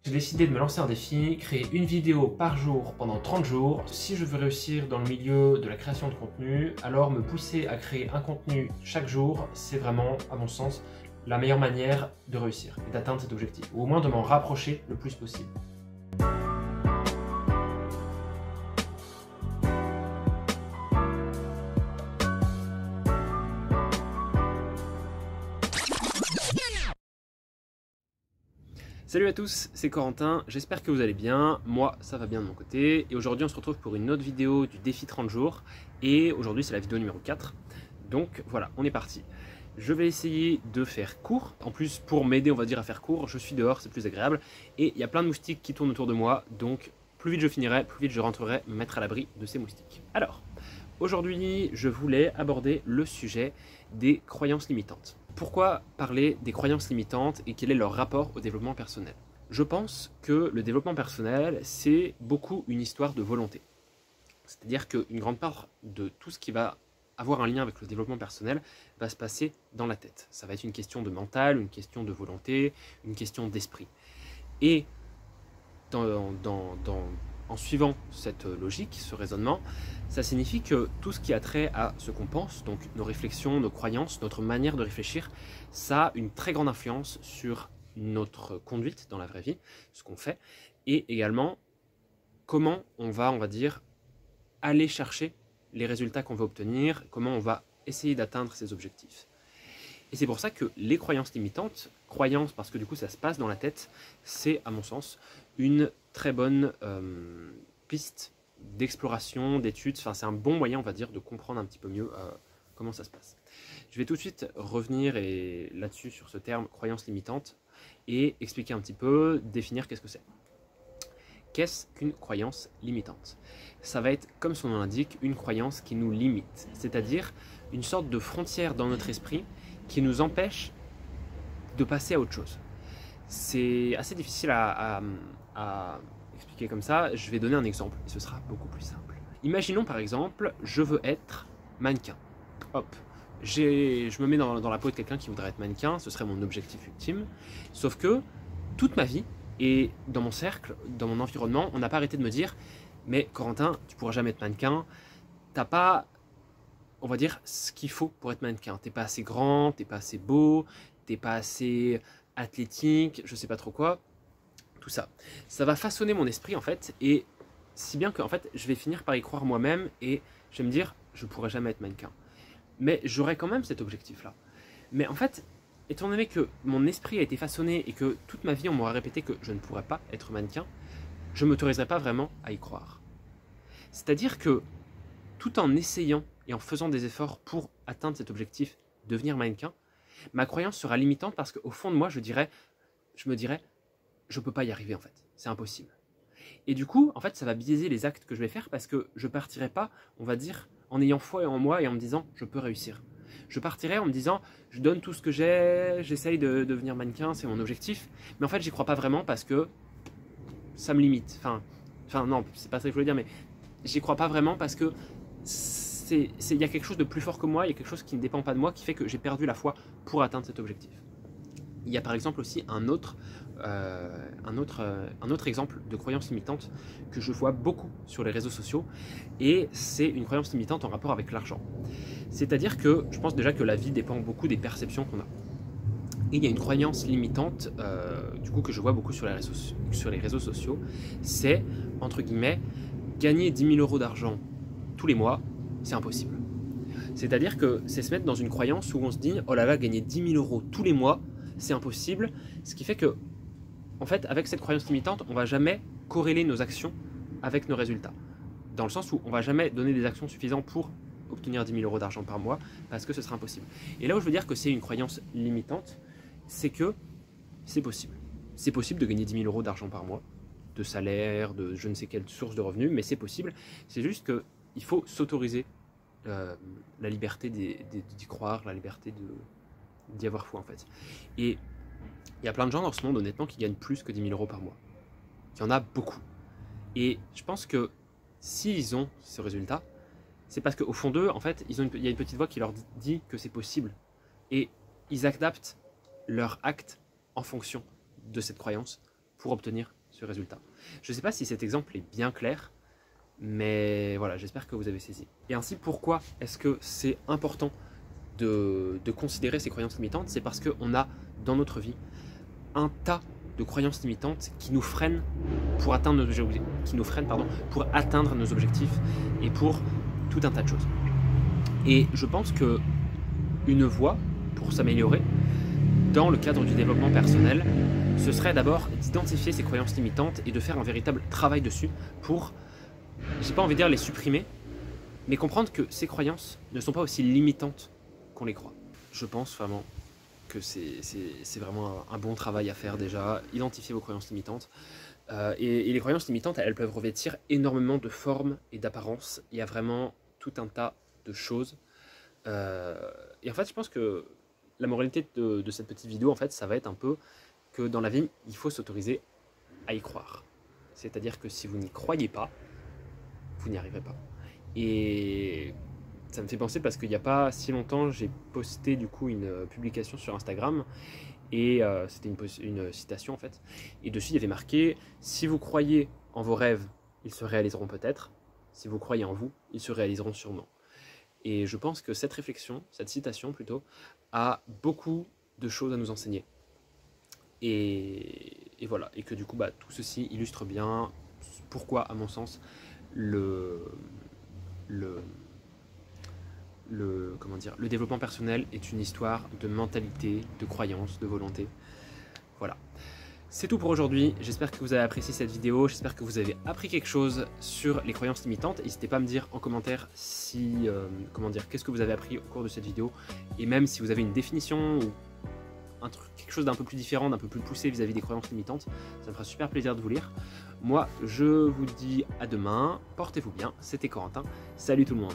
J'ai décidé de me lancer un défi, créer une vidéo par jour pendant 30 jours. Si je veux réussir dans le milieu de la création de contenu, alors me pousser à créer un contenu chaque jour, c'est vraiment, à mon sens, la meilleure manière de réussir et d'atteindre cet objectif, ou au moins de m'en rapprocher le plus possible. Salut à tous, c'est Corentin, j'espère que vous allez bien, moi ça va bien de mon côté, et aujourd'hui on se retrouve pour une autre vidéo du défi 30 jours, et aujourd'hui c'est la vidéo numéro 4, donc voilà, on est parti. Je vais essayer de faire court, en plus pour m'aider on va dire à faire court, je suis dehors, c'est plus agréable, et il y a plein de moustiques qui tournent autour de moi, donc plus vite je finirai, plus vite je rentrerai me mettre à l'abri de ces moustiques. Alors, aujourd'hui je voulais aborder le sujet des croyances limitantes. Pourquoi parler des croyances limitantes et quel est leur rapport au développement personnel? Je pense que le développement personnel, c'est beaucoup une histoire de volonté. C'est-à-dire qu'une grande part de tout ce qui va avoir un lien avec le développement personnel va se passer dans la tête. Ça va être une question de mental, une question de volonté, une question d'esprit. Et en suivant cette logique, ce raisonnement, ça signifie que tout ce qui a trait à ce qu'on pense, donc nos réflexions, nos croyances, notre manière de réfléchir, ça a une très grande influence sur notre conduite dans la vraie vie, ce qu'on fait, et également comment on va dire, aller chercher les résultats qu'on veut obtenir, comment on va essayer d'atteindre ses objectifs. Et c'est pour ça que les croyances limitantes, croyances parce que du coup ça se passe dans la tête, c'est à mon sens une très bonne piste d'exploration, d'études, enfin c'est un bon moyen on va dire de comprendre un petit peu mieux comment ça se passe. Je vais tout de suite revenir là-dessus sur ce terme croyance limitante et expliquer un petit peu, définir qu'est-ce que c'est. Qu'est-ce qu'une croyance limitante? Ça va être, comme son nom l'indique, une croyance qui nous limite, c'est-à-dire une sorte de frontière dans notre esprit qui nous empêche de passer à autre chose. C'est assez difficile à expliquer comme ça, je vais donner un exemple et ce sera beaucoup plus simple. Imaginons par exemple, je veux être mannequin. Hop, je me mets dans la peau de quelqu'un qui voudrait être mannequin, ce serait mon objectif ultime, sauf que toute ma vie, et dans mon cercle, dans mon environnement, on n'a pas arrêté de me dire « Mais Corentin, tu pourras jamais être mannequin, t'as pas, on va dire, ce qu'il faut pour être mannequin. T'es pas assez grand, t'es pas assez beau, t'es pas assez athlétique, je sais pas trop quoi. » Tout ça. Ça va façonner mon esprit en fait, et si bien que en fait, je vais finir par y croire moi-même, et je vais me dire « Je pourrai jamais être mannequin. » Mais j'aurai quand même cet objectif-là. Mais en fait, étant donné que mon esprit a été façonné et que toute ma vie on m'aura répété que je ne pourrais pas être mannequin, je ne m'autoriserai pas vraiment à y croire. C'est-à-dire que tout en essayant et en faisant des efforts pour atteindre cet objectif, devenir mannequin, ma croyance sera limitante parce qu'au fond de moi je me dirais je ne peux pas y arriver en fait, c'est impossible. Et du coup, en fait, ça va biaiser les actes que je vais faire parce que je partirai pas, on va dire, en ayant foi en moi et en me disant je peux réussir. Je partirai en me disant je donne tout ce que j'ai, j'essaye de devenir mannequin, c'est mon objectif, mais en fait j'y crois pas vraiment parce que ça me limite. Enfin non, c'est pas ça que je voulais dire, mais j'y crois pas vraiment parce que il y a quelque chose de plus fort que moi, il y a quelque chose qui ne dépend pas de moi qui fait que j'ai perdu la foi pour atteindre cet objectif. Il y a par exemple aussi un autre exemple de croyance limitante que je vois beaucoup sur les réseaux sociaux, et c'est une croyance limitante en rapport avec l'argent. C'est-à-dire que je pense déjà que la vie dépend beaucoup des perceptions qu'on a. Et il y a une croyance limitante du coup que je vois beaucoup sur les réseaux sociaux, c'est entre guillemets gagner 10 000 € d'argent tous les mois, c'est impossible. C'est-à-dire que c'est se mettre dans une croyance où on se dit oh là là, gagner 10 000 € tous les mois, c'est impossible, ce qui fait que en fait, avec cette croyance limitante, on ne va jamais corréler nos actions avec nos résultats. Dans le sens où on ne va jamais donner des actions suffisantes pour obtenir 10 000 € d'argent par mois, parce que ce sera impossible. Et là où je veux dire que c'est une croyance limitante, c'est que c'est possible. C'est possible de gagner 10 000 € d'argent par mois, de salaire, de je ne sais quelle source de revenus, mais c'est possible. C'est juste qu'il faut s'autoriser la liberté d'y croire, la liberté d'y avoir foi en fait. Et il y a plein de gens dans ce monde, honnêtement, qui gagnent plus que 10 000 € par mois. Il y en a beaucoup. Et je pense que s'ils ont ce résultat, c'est parce qu'au fond d'eux, en fait, il y a une petite voix qui leur dit que c'est possible. Et ils adaptent leur acte en fonction de cette croyance pour obtenir ce résultat. Je ne sais pas si cet exemple est bien clair, mais voilà, j'espère que vous avez saisi. Et ainsi, pourquoi est-ce que c'est important de considérer ces croyances limitantes? C'est parce qu'on a dans notre vie un tas de croyances limitantes qui nous freinent pour atteindre nos objectifs, pour atteindre nos objectifs et pour tout un tas de choses. Et je pense que une voie pour s'améliorer dans le cadre du développement personnel, ce serait d'abord d'identifier ces croyances limitantes et de faire un véritable travail dessus pour, j'ai pas envie de dire les supprimer, mais comprendre que ces croyances ne sont pas aussi limitantes qu'on les croit. Je pense vraiment que c'est vraiment un bon travail à faire déjà, identifier vos croyances limitantes. Et les croyances limitantes, elles peuvent revêtir énormément de formes et d'apparences. Il y a vraiment tout un tas de choses. Et en fait, je pense que la moralité de cette petite vidéo, en fait, ça va être un peu que dans la vie, il faut s'autoriser à y croire. C'est-à-dire que si vous n'y croyez pas, vous n'y arriverez pas. Et ça me fait penser parce qu'il n'y a pas si longtemps, j'ai posté du coup une publication sur Instagram et c'était une citation en fait. Et dessus, il y avait marqué « Si vous croyez en vos rêves, ils se réaliseront peut-être. Si vous croyez en vous, ils se réaliseront sûrement. » Et je pense que cette réflexion, cette citation plutôt, a beaucoup de choses à nous enseigner. Et voilà, et que du coup, tout ceci illustre bien pourquoi, à mon sens, le développement personnel est une histoire de mentalité, de croyance, de volonté. Voilà. C'est tout pour aujourd'hui, j'espère que vous avez apprécié cette vidéo, j'espère que vous avez appris quelque chose sur les croyances limitantes. N'hésitez pas à me dire en commentaire si, qu'est-ce que vous avez appris au cours de cette vidéo, et même si vous avez une définition ou quelque chose d'un peu plus différent, d'un peu plus poussé vis-à-vis des croyances limitantes, ça me fera super plaisir de vous lire. Moi, je vous dis à demain, portez-vous bien, c'était Corentin, salut tout le monde.